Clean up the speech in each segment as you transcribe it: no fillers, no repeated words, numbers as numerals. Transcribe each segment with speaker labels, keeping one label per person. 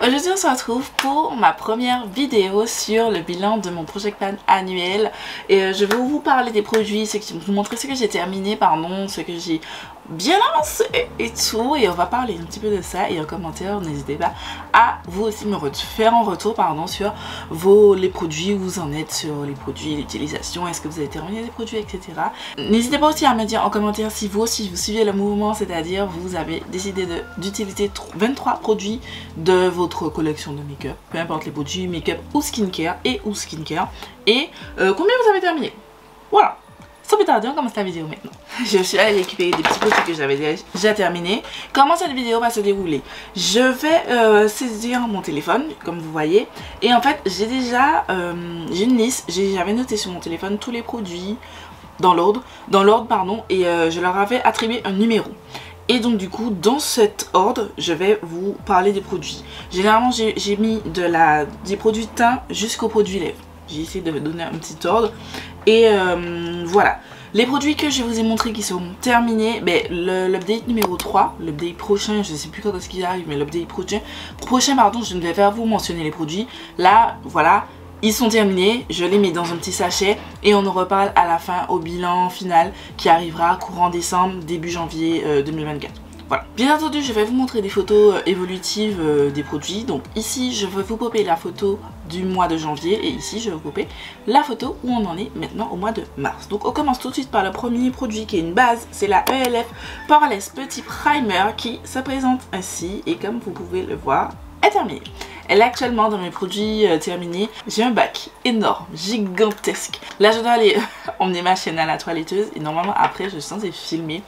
Speaker 1: Aujourd'hui on se retrouve pour ma première vidéo sur le bilan de mon Project Pan annuel et je vais vous parler des produits, vous montrer ce que j'ai terminé, pardon, ce que j'ai bien avancé et tout, et on va parler un petit peu de ça. Et en commentaire n'hésitez pas à vous aussi me faire un retour sur les produits, où vous en êtes sur les produits, l'utilisation, est-ce que vous avez terminé les produits, etc. N'hésitez pas aussi à me dire en commentaire si vous aussi vous suivez le mouvement, c'est-à-dire vous avez décidé d'utiliser 23 produits de votre collection de make-up, peu importe les produits make-up ou skincare et combien vous avez terminé. Voilà. Sans plus tarder, on commence la vidéo maintenant. Je suis allée récupérer des petits produits que j'avais déjà terminés. Comment cette vidéo va se dérouler? Je vais saisir mon téléphone, comme vous voyez. Et en fait, j'ai déjà j'ai une liste. J'avais noté sur mon téléphone tous les produits dans l'ordre, et je leur avais attribué un numéro. Et donc du coup, dans cet ordre, je vais vous parler des produits. Généralement, j'ai mis des produits teint jusqu'aux produits lèvres. J'ai essayé de donner un petit ordre. Et voilà. Les produits que je vous ai montrés qui sont terminés, l'update numéro 3, l'update prochain, je ne sais plus quand est-ce qu'il arrive, mais l'update prochain, pardon, je ne vais pas vous mentionner les produits. Là, voilà, ils sont terminés, je les mets dans un petit sachet et on en reparle à la fin au bilan final qui arrivera courant décembre, début janvier 2024. Voilà. Bien entendu, je vais vous montrer des photos évolutives des produits. Donc ici, je vais vous popper la photo du mois de janvier et ici, je vais vous popper la photo où on en est maintenant au mois de mars. Donc on commence tout de suite par le premier produit qui est une base, c'est la ELF Poreless Petit Primer qui se présente ainsi et comme vous pouvez le voir, est terminée. Elle est actuellement dans mes produits terminés. J'ai un bac énorme, gigantesque. Là, je dois aller emmener ma chaîne à la toiletteuse et normalement après, je suis censée filmer.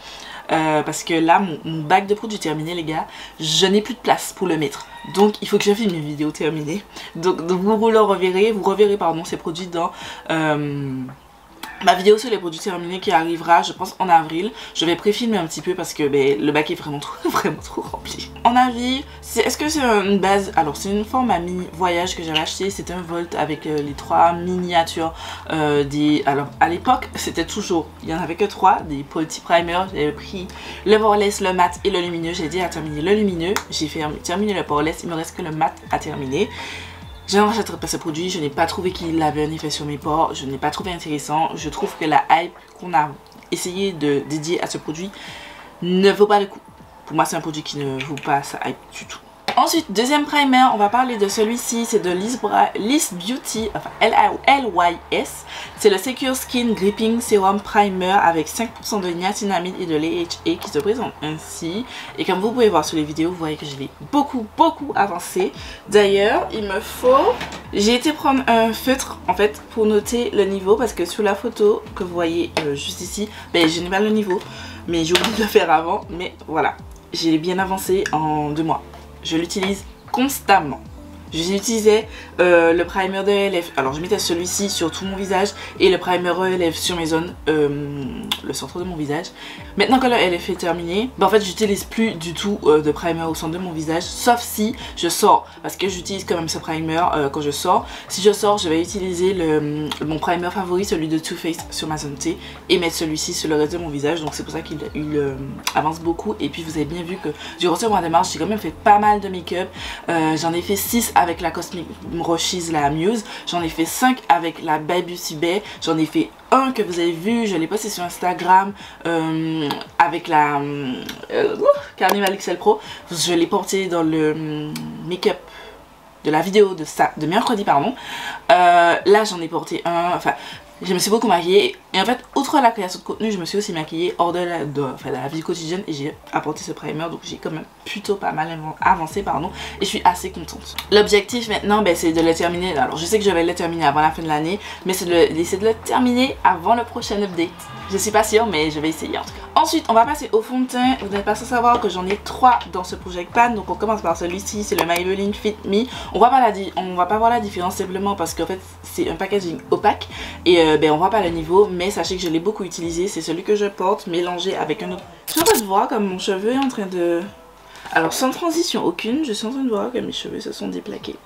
Speaker 1: Parce que là mon bac de produits terminé les gars, je n'ai plus de place pour le mettre, donc il faut que je filme une vidéo terminée. Donc vous reverrez pardon, ces produits dans ma vidéo sur les produits terminés qui arrivera je pense en avril. Je vais pré-filmer un petit peu parce que le bac est vraiment trop rempli. En avis, est-ce que c'est une base? Alors c'est une forme à mini voyage que j'avais acheté. C'est un Volt avec les 3 miniatures alors à l'époque c'était toujours, il n'y en avait que 3 des petits primers. J'avais pris le Poreless, le mat et le lumineux. J'ai dit à terminer le lumineux, j'ai fait terminer le Poreless, il me reste que le mat à terminer. Je n'achèterai pas ce produit, je n'ai pas trouvé qu'il avait un effet sur mes pores, je n'ai pas trouvé intéressant. Je trouve que la hype qu'on a essayé de dédier à ce produit ne vaut pas le coup. Pour moi, c'est un produit qui ne vaut pas sa hype du tout. Ensuite, deuxième primer, on va parler de celui-ci, c'est de Liss Beauty, enfin LYS. C'est le Secure Skin Gripping Serum Primer avec 5% de niacinamide et de l'AHA qui se présente ainsi. Et comme vous pouvez voir sur les vidéos, vous voyez que je l'ai beaucoup avancé. D'ailleurs, j'ai été prendre un feutre en fait pour noter le niveau parce que sur la photo que vous voyez juste ici, je n'ai pas le niveau, mais j'ai oublié de le faire avant. Mais voilà, j'ai bien avancé en 2 mois. Je l'utilise constamment. J'utilisais le primer de ELF. Alors je mettais celui-ci sur tout mon visage et le primer ELF sur mes zones, le centre de mon visage. Maintenant que le ELF est terminé, en fait j'utilise plus du tout de primer au centre de mon visage, sauf si je sors, parce que j'utilise quand même ce primer quand je sors. Si je sors, je vais utiliser mon primer favori, celui de Too Faced sur ma zone T, et mettre celui-ci sur le reste de mon visage. Donc c'est pour ça qu'il avance beaucoup. Et puis vous avez bien vu que durant ce mois de mars, j'ai quand même fait pas mal de make-up. J'en ai fait 6 avec la Cosmic Rochise, la Muse. J'en ai fait 5 avec la Baby Bay. J'en ai fait un que vous avez vu, je l'ai posté sur Instagram avec la Carnival XL Pro. Je l'ai porté dans le make-up de la vidéo de mercredi, pardon. Là j'en ai porté un, enfin je me suis beaucoup maquillée et en fait outre la création de contenu je me suis aussi maquillée hors de la vie quotidienne et j'ai apporté ce primer, donc j'ai quand même plutôt pas mal avancé pardon, et je suis assez contente. L'objectif maintenant c'est de le terminer. Alors je sais que je vais le terminer avant la fin de l'année, mais c'est d'essayer de le terminer avant le prochain update. Je suis pas sûre mais je vais essayer en tout cas. Ensuite on va passer au fond de teint. Vous n'êtes pas sans savoir que j'en ai 3 dans ce Project Pan. Donc on commence par celui-ci, c'est le Maybelline Fit Me. On va pas voir la différence simplement parce qu'en fait c'est un packaging opaque et on voit pas le niveau, mais sachez que je l'ai beaucoup utilisé. C'est celui que je porte mélangé avec un autre. Je suis en train de voir comme mon cheveu est en train de... Alors sans transition aucune, je suis en train de voir que mes cheveux se sont déplaqués.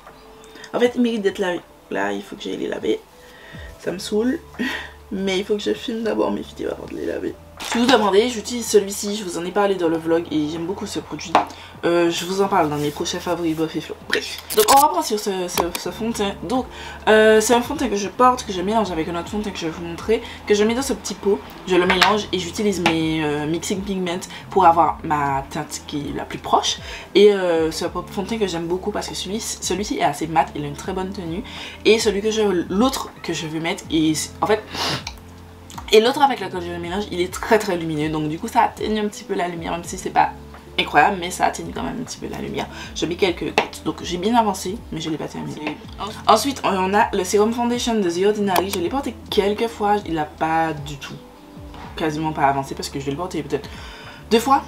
Speaker 1: En fait ils méritent d'être lavés. Là il faut que j'aille les laver. Ça me saoule. Mais il faut que je filme d'abord mes vidéos avant de les laver. Si vous demandez, j'utilise celui-ci, je vous en ai parlé dans le vlog et j'aime beaucoup ce produit. Je vous en parle dans mes prochains favoris Bof et Flow. Bref, donc on reprend sur ce fond de teint. Donc c'est un fond de teint que je porte, que je mélange avec un autre fond de teint que je vais vous montrer, que je mets dans ce petit pot, je le mélange et j'utilise mes mixing pigments pour avoir ma teinte qui est la plus proche. Et c'est un fond de teint que j'aime beaucoup parce que celui-ci est assez mat, il a une très bonne tenue. Et l'autre que je veux mettre, en fait... Et l'autre avec lequel je le mélange, il est très très lumineux, donc du coup ça atténue un petit peu la lumière, même si c'est pas incroyable, mais ça atténue quand même un petit peu la lumière. Je mets quelques gouttes, donc j'ai bien avancé, mais je l'ai pas terminé. Ensuite, on a le Serum Foundation de The Ordinary, je l'ai porté quelques fois, il a pas du tout, quasiment pas avancé parce que je l'ai porté peut-être 2 fois.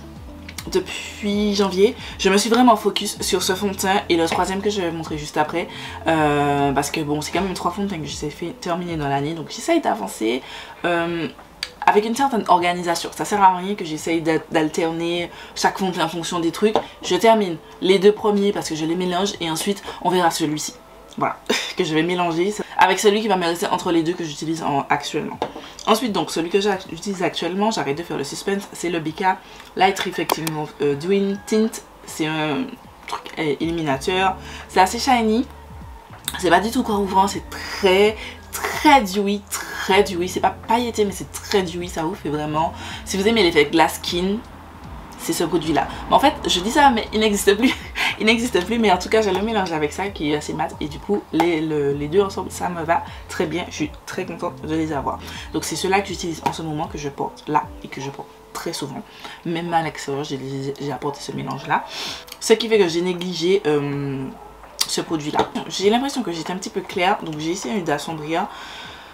Speaker 1: Depuis janvier, je me suis vraiment focus sur ce fond de teint et le troisième que je vais montrer juste après parce que bon, c'est quand même 3 fonds de teint que j'essaie de terminer dans l'année, donc j'essaye d'avancer avec une certaine organisation. Ça sert à rien que j'essaye d'alterner chaque fond de teint en fonction des trucs. Je termine les 2 premiers parce que je les mélange et ensuite on verra celui-ci. Voilà, que je vais mélanger avec celui qui va me rester entre les deux que j'utilise actuellement. Ensuite, donc, celui que j'utilise actuellement, j'arrête de faire le suspense, c'est le BK Light Reflecting Dewy Tint. C'est un truc illuminateur. C'est assez shiny. C'est pas du tout couvrant, c'est très dewy, très dewy. C'est pas pailleté, mais c'est très dewy, ça vous fait vraiment... Si vous aimez l'effet glass skin, c'est ce produit là. Mais en fait, je dis ça, mais il n'existe plus. Il n'existe plus, mais en tout cas, je le mélange avec ça qui est assez mat. Et du coup, les deux ensemble, ça me va très bien. Je suis très contente de les avoir. Donc, c'est ceux-là que j'utilise en ce moment, que je porte là et que je porte très souvent. Même à l'extérieur, j'ai apporté ce mélange là. Ce qui fait que j'ai négligé ce produit là. J'ai l'impression que j'étais un petit peu claire, donc j'ai essayé d'assombrir.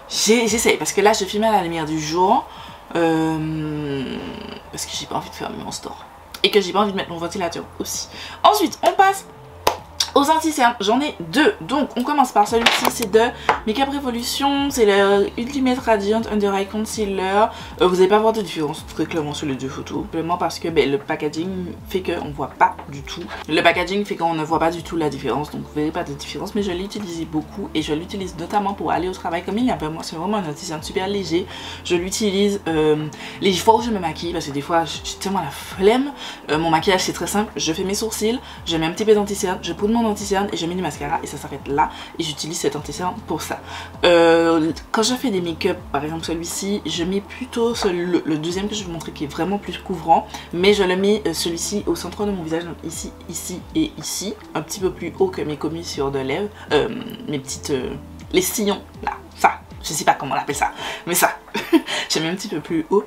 Speaker 1: J'essaye parce que là, je filme à la lumière du jour. Parce que j'ai pas envie de fermer mon store et que j'ai pas envie de mettre mon ventilateur aussi. Ensuite on passe aux anti-cernes, j'en ai 2. Donc on commence par celui-ci, c'est de Make Up Revolution, c'est le Ultimate Radiant Under Eye Concealer. Vous n'allez pas voir de différence très clairement sur les 2 photos, simplement parce que le packaging fait qu'on voit pas du tout. Le packaging fait qu'on ne voit pas du tout la différence, donc vous verrez pas de différence, mais je l'ai utilisé beaucoup et je l'utilise notamment pour aller au travail. Comme il y a pas moi, c'est vraiment un anti-cerne super léger. Je l'utilise les fois où je me maquille, parce que des fois j'ai tellement la flemme. Mon maquillage c'est très simple, je fais mes sourcils, je mets un petit peu d'anti-cerne, je poudre mon anti-cerne et je mets du mascara et ça s'arrête là, et j'utilise cet anti-cerne pour ça. Quand je fais des make-up, par exemple celui-ci, je mets plutôt le deuxième que je vais vous montrer qui est vraiment plus couvrant, mais je le mets celui-ci au centre de mon visage, donc ici, ici et ici, un petit peu plus haut que mes commissures de lèvres, mes petites les sillons là, ça, je sais pas comment on appelle ça, mais ça, j'ai mis un petit peu plus haut,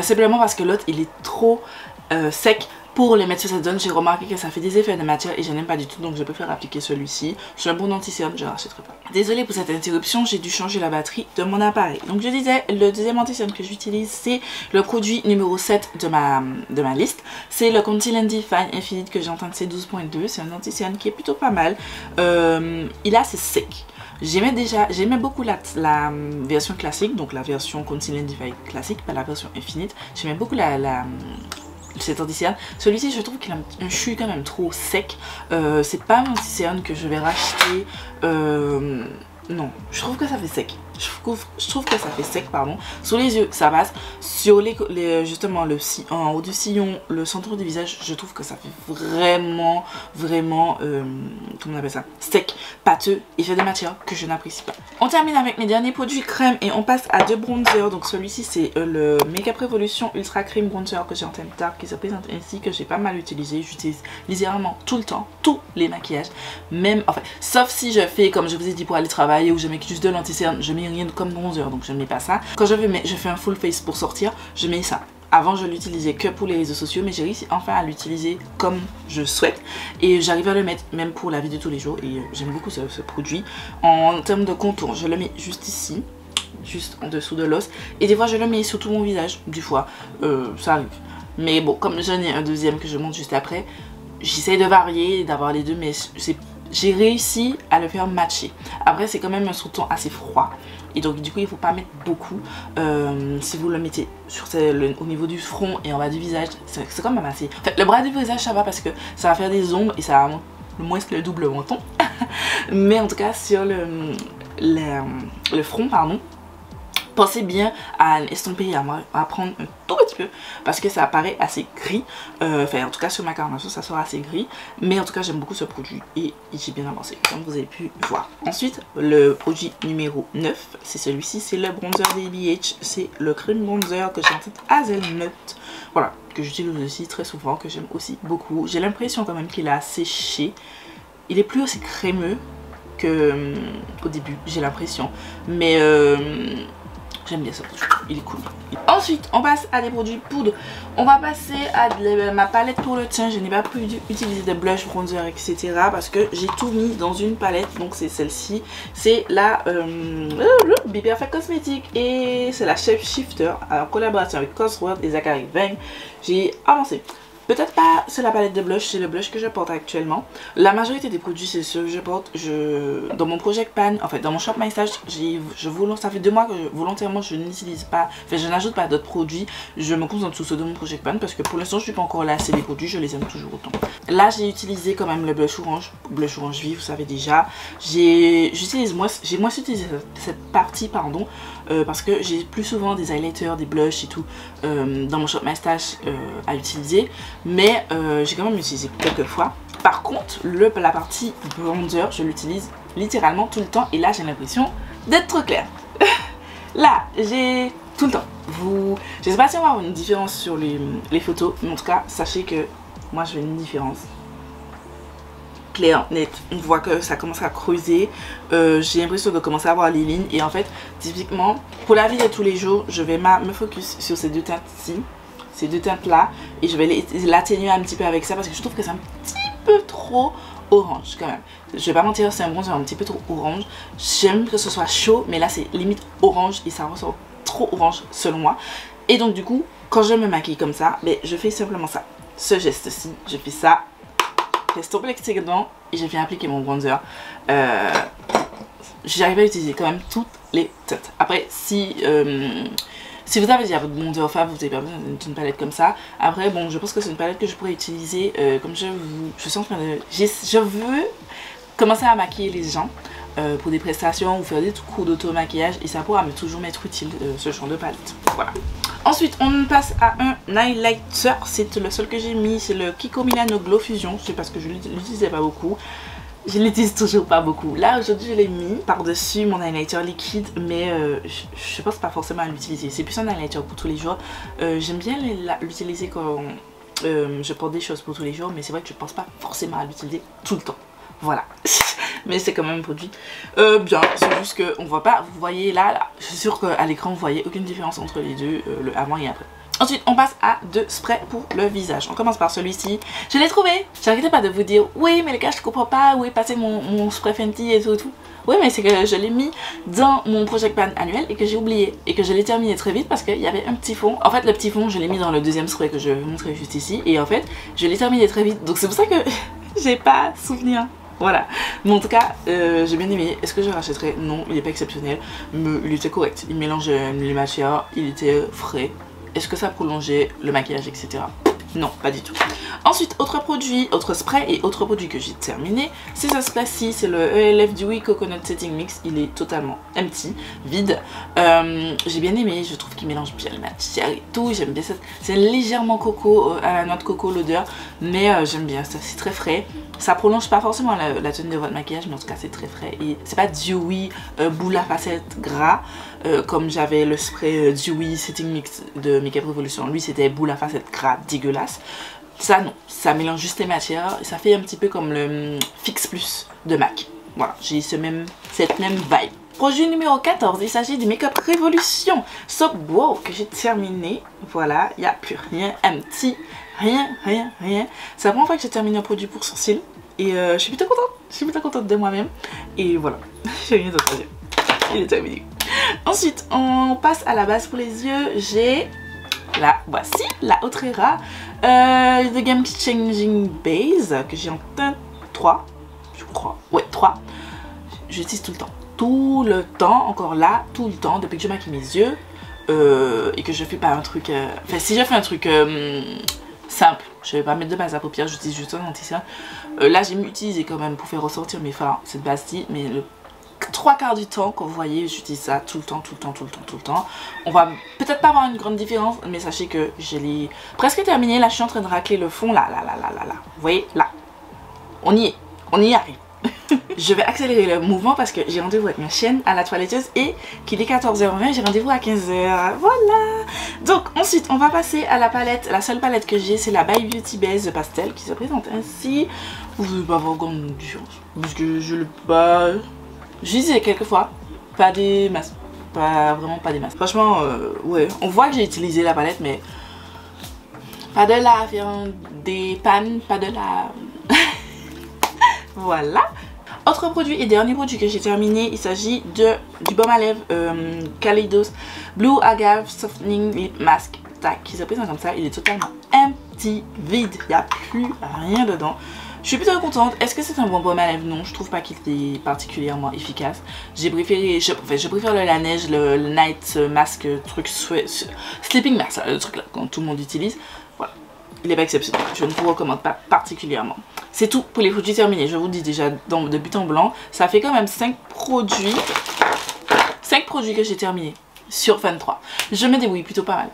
Speaker 1: simplement parce que l'autre il est trop sec. Pour les mettre sur cette zone, j'ai remarqué que ça fait des effets de matière et je n'aime pas du tout, donc je préfère appliquer celui-ci. C'est un bon anti-cerne, je ne rachèterai pas. Désolée pour cette interruption, j'ai dû changer la batterie de mon appareil. Donc je disais, le deuxième anti-cerne que j'utilise, c'est le produit numéro 7 de ma liste. C'est le Conceal & Define Infinite que j'ai en teinte C12.2. C'est un anti-cerne qui est plutôt pas mal. Il est assez sec. J'aimais beaucoup la version classique, donc la version Conceal & Define classique, pas la version Infinite. J'aimais beaucoup cet anti-cerne. Celui-ci, je trouve qu'il a un chou quand même trop sec. C'est pas un anti-cerne que je vais racheter. Non, je trouve que ça fait sec. Je trouve que ça fait sec, pardon. Sur les yeux, ça passe. Sur justement, en haut du sillon, le centre du visage, je trouve que ça fait vraiment, comment on appelle ça? Sec, pâteux, effet de matière que je n'apprécie pas. On termine avec mes derniers produits crème et on passe à 2 bronzers. Donc celui-ci, c'est le Make Up Revolution Ultra Cream Bronzer que j'ai en teinte dark, qui se présente ainsi, que j'ai pas mal utilisé. J'utilise littéralement tout le temps, tous les maquillages. Même, enfin, sauf si je fais, comme je vous ai dit, pour aller travailler, ou je mets juste de l'anti-cerne, je mets rien comme bronzer, donc je ne mets pas ça. Quand je fais un full face pour sortir, je mets ça. Avant, je l'utilisais que pour les réseaux sociaux, mais j'ai réussi enfin à l'utiliser comme je souhaite. Et j'arrive à le mettre même pour la vie de tous les jours. Et j'aime beaucoup ce produit. En termes de contour, je le mets juste ici, juste en dessous de l'os. Et des fois, je le mets sur tout mon visage, du fois. Ça arrive. Mais bon, comme j'en ai un deuxième que je montre juste après, j'essaie de varier, d'avoir les deux, mais j'ai réussi à le faire matcher. Après, c'est quand même un sous-ton assez froid. Et donc du coup il ne faut pas mettre beaucoup. Si vous le mettez au niveau du front et en bas du visage, c'est quand même assez... En fait, le bras du visage ça va parce que ça va faire des ombres et ça va moins que le double menton. Mais en tout cas sur le front, pardon, Pensez bien à estomper et à prendre un tout petit peu parce que ça apparaît assez gris. Enfin, en tout cas, sur ma carnation, ça sera assez gris. Mais en tout cas, j'aime beaucoup ce produit et j'ai bien avancé, comme vous avez pu voir. Ensuite, le produit numéro 9, c'est celui-ci. C'est le bronzer d'ABH. C'est le cream bronzer que j'ai en tête Hazelnut. Voilà, que j'utilise aussi très souvent, que j'aime aussi beaucoup. J'ai l'impression quand même qu'il a séché. Il est plus aussi crémeux qu'au début, j'ai l'impression. Mais j'aime bien ce produit, il est cool. Ensuite, on passe à des produits poudre. On va passer à ma palette pour le teint. Je n'ai pas pu utiliser de blush, bronzer, etc. parce que j'ai tout mis dans une palette. Donc c'est celle-ci. C'est la Be Perfect Cosmetics et c'est la Shape Shifter en collaboration avec Cosworth et Zachary Vang. J'ai avancé. Peut-être pas c'est la palette de blush, c'est le blush que je porte actuellement. La majorité des produits c'est ce que je porte. Dans mon Project Pan, en fait dans mon Shop My Stash, ça fait 2 mois que volontairement je n'utilise pas, enfin je n'ajoute pas d'autres produits. Je me concentre sur ceux de mon Project Pan parce que pour l'instant je suis pas encore lassée des produits, je les aime toujours autant. Là j'ai utilisé quand même le blush orange vif, vous savez déjà. J'ai moins utilisé cette partie pardon. Parce que j'ai plus souvent des highlighters, des blushs et tout dans mon Shop My Stash à utiliser. Mais j'ai quand même utilisé quelques fois. Par contre, la partie bronzer, je l'utilise littéralement tout le temps. Et là, j'ai l'impression d'être trop claire. Là, j'ai tout le temps. Je sais pas si on va avoir une différence sur les photos. Mais en tout cas, sachez que moi, je fais une différence. Clair, net, on voit que ça commence à creuser. J'ai l'impression de commencer à voir les lignes. Et en fait, typiquement, pour la vie de tous les jours, je vais me focus sur ces deux teintes-ci. Ces deux teintes là. Et je vais l'atténuer un petit peu avec ça parce que je trouve que c'est un petit peu trop orange quand même. Je vais pas mentir, c'est un bronzer un petit peu trop orange. J'aime que ce soit chaud, mais là c'est limite orange et ça ressort trop orange selon moi. Et donc du coup, quand je me maquille comme ça, je fais simplement ça. Ce geste-ci, je fais ça. J'estompe l'exténuant et je viens appliquer mon bronzer. J'arrive à utiliser quand même toutes les teintes. Après, si vous avez déjà votre bronzer fave, vous n'avez pas besoin d'une palette comme ça. Après, bon, je pense que c'est une palette que je pourrais utiliser comme je suis en train de... Je veux commencer à maquiller les gens pour des prestations ou faire des cours d'auto-maquillage et ça pourra toujours m'être utile ce genre de palette. Voilà. Ensuite, on passe à un highlighter. C'est le seul que j'ai mis, c'est le Kiko Milano Glow Fusion. C'est parce que je ne l'utilisais pas beaucoup. Je l'utilise toujours pas beaucoup. Là, aujourd'hui, je l'ai mis par-dessus mon highlighter liquide, mais je pense pas forcément à l'utiliser. C'est plus un highlighter pour tous les jours. J'aime bien l'utiliser quand je porte des choses pour tous les jours, mais c'est vrai que je pense pas forcément à l'utiliser tout le temps. Voilà. Mais c'est quand même un produit bien, c'est juste qu'on voit pas, vous voyez là, je suis sûre qu'à l'écran vous voyez aucune différence entre les deux, le avant et après. Ensuite on passe à 2 sprays pour le visage. On commence par celui-ci, je l'ai trouvé. J'arrêtais pas de vous dire oui mais les gars je comprends pas où est passé mon spray Fenty et tout. Oui mais c'est que je l'ai mis dans mon Project Pan annuel et que j'ai oublié et que je l'ai terminé très vite parce qu'il y avait un petit fond. En fait le petit fond je l'ai mis dans le deuxième spray que je vais vous montrer juste ici et en fait je l'ai terminé très vite donc c'est pour ça que j'ai pas souvenir. Voilà, mais en tout cas, j'ai bien aimé. Est-ce que je rachèterais? Non, il n'est pas exceptionnel, mais il était correct. Il mélangeait les matières, il était frais. Est-ce que ça prolongeait le maquillage, etc.? Non, pas du tout. Ensuite, autre produit, autre spray et autre produit que j'ai terminé, c'est ce spray-ci, c'est le ELF Dewy Coconut Setting Mix. Il est totalement empty, vide. J'ai bien aimé, je trouve qu'il mélange bien le matière et tout. J'aime bien ça. C'est légèrement coco, à la noix de coco l'odeur, mais j'aime bien ça, c'est très frais. Ça prolonge pas forcément la tenue de votre maquillage, mais en tout cas c'est très frais. Et c'est pas Dewy boule à facettes gras, comme j'avais le spray Dewy Setting Mix de Makeup Revolution. Lui c'était boule à facettes gras dégueulasse. Ça non, ça mélange juste les matières et ça fait un petit peu comme le Fix Plus de MAC. Voilà, j'ai cette même vibe. Produit numéro 14, il s'agit du Makeup Revolution Soap Wow que j'ai terminé. Voilà, il n'y a plus rien, un petit rien. C'est la première fois que j'ai terminé un produit pour sourcils et je suis plutôt contente. Je suis plutôt contente de moi-même. Et voilà, j'ai rien d'autre à dire. Il est terminé. Ensuite, on passe à la base pour les yeux. J'ai voici la Outrera The Game Changing Base que j'ai en teinte 3, je crois. Ouais, 3. J'utilise tout le temps. Tout le temps, encore là, tout le temps, depuis que je maquille mes yeux et que je fais pas un truc... Enfin, si je fais un truc simple, je vais pas mettre de base à paupières, j'utilise juste un anti-cerne. Là, j'ai utilisé quand même pour faire ressortir mes fards cette base-ci, mais 3/4 du temps, comme vous voyez, j'utilise ça tout le temps, tout le temps, tout le temps, tout le temps. On va peut-être pas avoir une grande différence, mais sachez que je l'ai presque terminé. Là, je suis en train de racler le fond, là. Vous voyez, là. On y arrive. Je vais accélérer le mouvement parce que j'ai rendez-vous avec ma chienne à la toiletteuse et qu'il est 14h20, j'ai rendez-vous à 15h. Voilà. Donc ensuite, on va passer à la palette. La seule palette que j'ai, c'est la By Beauty Base Pastel qui se présente ainsi. Vous ne pouvez pas voir grande différence parce que je l'ai pas... J'utilisais quelques fois, pas des masses. Vraiment pas des masses. Franchement, ouais, on voit que j'ai utilisé la palette, mais pas de la viande, des pannes, pas de la... Voilà. Autre produit et dernier produit que j'ai terminé, il s'agit du baume à lèvres Kaleidos Blue Agave Softening Lip Mask. Tac, qui se présente comme ça. Il est totalement empty, vide. Il n'y a plus rien dedans. Je suis plutôt contente. Est-ce que c'est un bon baume à lèvres? Non, je trouve pas qu'il est particulièrement efficace. J'ai préféré, je préfère le Laneige, le Night Mask, truc Sleeping Mask, le truc là, quand tout le monde utilise. Voilà. Il n'est pas exceptionnel. Je ne vous recommande pas particulièrement. C'est tout pour les produits terminés. Je vous dis déjà de but en blanc. Ça fait quand même 5 produits que j'ai terminés sur 23. Je me débrouille plutôt pas mal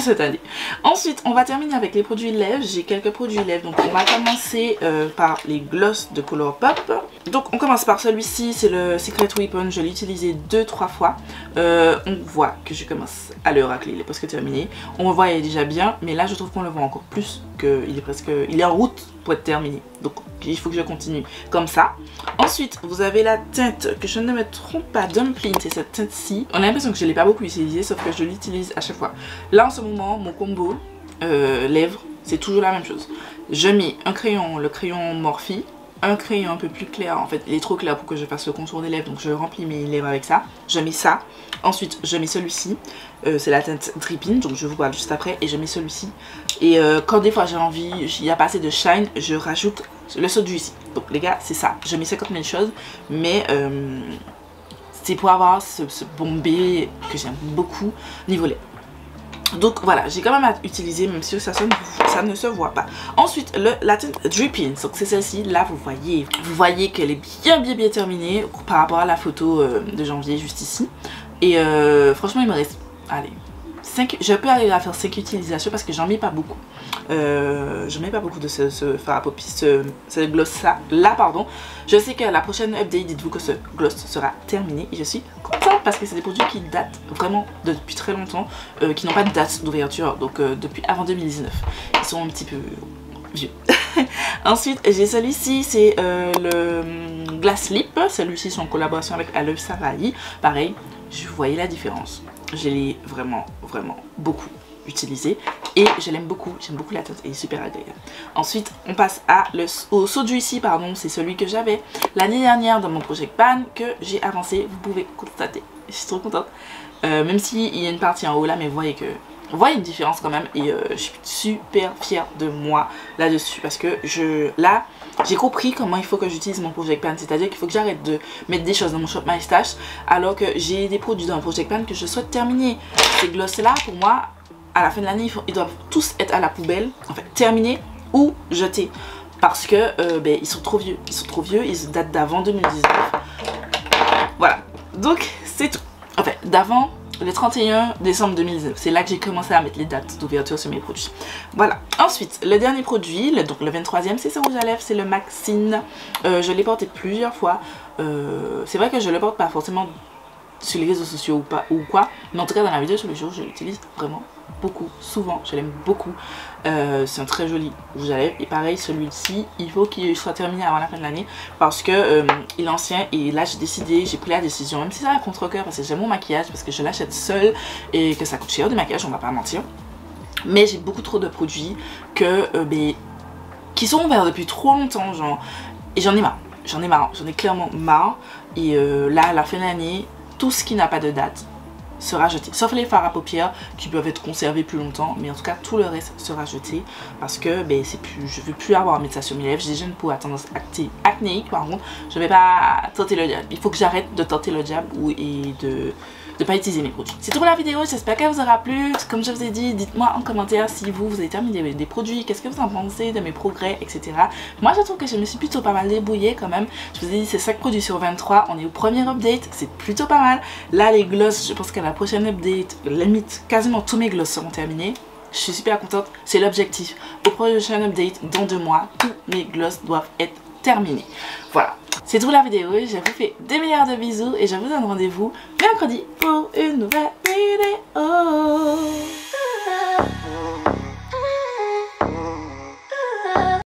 Speaker 1: cette année. Ensuite, on va terminer avec les produits lèvres. J'ai quelques produits lèvres. Donc, on va commencer par les gloss de Colourpop. Donc, on commence par celui-ci. C'est le Secret Weapon. Je l'ai utilisé 2-3 fois. On voit que je commence à le racler. Il est presque terminé. On le voit, il est déjà bien. Mais là, je trouve qu'on le voit encore plus. Il est en route pour être terminé. Donc, il faut que je continue comme ça. Ensuite, vous avez la teinte que je ne me trompe pas, Dumpling. C'est cette teinte-ci. On a l'impression que je ne l'ai pas beaucoup utilisée, sauf que je l'utilise à chaque fois. Là, en ce moment, mon combo lèvres, c'est toujours la même chose. Je mets un crayon, le crayon Morphe, un crayon un peu plus clair. En fait, il est trop clair pour que je fasse le contour des lèvres, donc je remplis mes lèvres avec ça. Je mets ça. Ensuite, je mets celui-ci. C'est la teinte Dripping, donc je vous parle juste après. Et je mets celui-ci. Et quand des fois j'ai envie, il n'y a pas assez de shine, je rajoute le sodu ici. Donc les gars, c'est ça. Je mets 50 000 choses, mais c'est pour avoir ce bombé que j'aime beaucoup niveau lait. Donc voilà, j'ai quand même à utiliser, même si ça ne se voit pas. Ensuite, la teinte Dripping, donc c'est celle-ci. Là, vous voyez qu'elle est bien terminée par rapport à la photo de janvier juste ici. Et franchement, il me reste, allez, 5, je peux arriver à faire 5 utilisations parce que j'en mets pas beaucoup. Je mets pas beaucoup de ce fard à paupières, ce gloss là, pardon. Je sais que la prochaine update, dites-vous que ce gloss sera terminé et je suis contente parce que c'est des produits qui datent vraiment depuis très longtemps, qui n'ont pas de date d'ouverture, donc depuis avant 2019. Ils sont un petit peu vieux. Ensuite, j'ai celui-ci, c'est le Glass Lip. Celui-ci, c'est en collaboration avec Aloe Savai. Pareil, vous voyez la différence. Je l'ai vraiment beaucoup utilisé et je l'aime beaucoup, j'aime beaucoup la teinte, elle est super agréable. Ensuite, on passe au sodu ici, pardon, c'est celui que j'avais l'année dernière dans mon Project Pan que j'ai avancé, vous pouvez constater. Je suis trop contente. Même s'il y a une partie en haut là, mais vous voyez une différence quand même et je suis super fière de moi là-dessus parce que là j'ai compris comment il faut que j'utilise mon Project Pan, c'est à dire qu'il faut que j'arrête de mettre des choses dans mon Shop My Stash alors que j'ai des produits dans le Project Pan que je souhaite terminer. Ces gloss là pour moi à la fin de l'année ils doivent tous être à la poubelle, en fait terminés ou jetés parce que ils sont trop vieux, ils datent d'avant 2019. Voilà, donc c'est tout. En fait d'avant le 31 décembre 2019, c'est là que j'ai commencé à mettre les dates d'ouverture sur mes produits. Voilà. Ensuite, le dernier produit, donc le 23e, c'est ce rouge à lèvres, c'est le Maxine. Je l'ai porté plusieurs fois. C'est vrai que je le porte pas forcément sur les réseaux sociaux ou quoi, mais en tout cas dans la vidéo sur le jour, je l'utilise vraiment beaucoup, souvent, je l'aime beaucoup. C'est un très joli rouge à lèvres et pareil celui-ci il faut qu'il soit terminé avant la fin de l'année parce que il est ancien et là j'ai pris la décision, même si ça va contre cœur parce que j'aime mon maquillage, parce que je l'achète seule et que ça coûte cher du maquillage, on va pas mentir, mais j'ai beaucoup trop de produits qui sont ouverts depuis trop longtemps genre, et j'en ai clairement marre et là à la fin de l'année tout ce qui n'a pas de date sera jeté, sauf les fards à paupières qui peuvent être conservés plus longtemps, mais en tout cas tout le reste sera jeté parce que je veux plus avoir à mettre ça sur mes lèvres. J'ai déjà une peau à tendance acnéique, par contre je vais pas tenter le diable, il faut que j'arrête de tenter le diable et de de pas utiliser mes produits. C'est tout pour la vidéo, j'espère qu'elle vous aura plu. Comme je vous ai dit, dites-moi en commentaire si vous avez terminé des produits, qu'est-ce que vous en pensez de mes progrès, etc. Moi je trouve que je me suis plutôt pas mal débrouillée quand même. Je vous ai dit c'est 5 produits sur 23, on est au premier update, c'est plutôt pas mal. Là les gloss, je pense qu'à la prochaine update, limite quasiment tous mes gloss seront terminés. Je suis super contente, c'est l'objectif. Au prochain update, dans 2 mois, tous mes gloss doivent être terminés. Voilà, c'est tout pour la vidéo, je vous fais des milliards de bisous et je vous donne rendez-vous mercredi pour une nouvelle vidéo.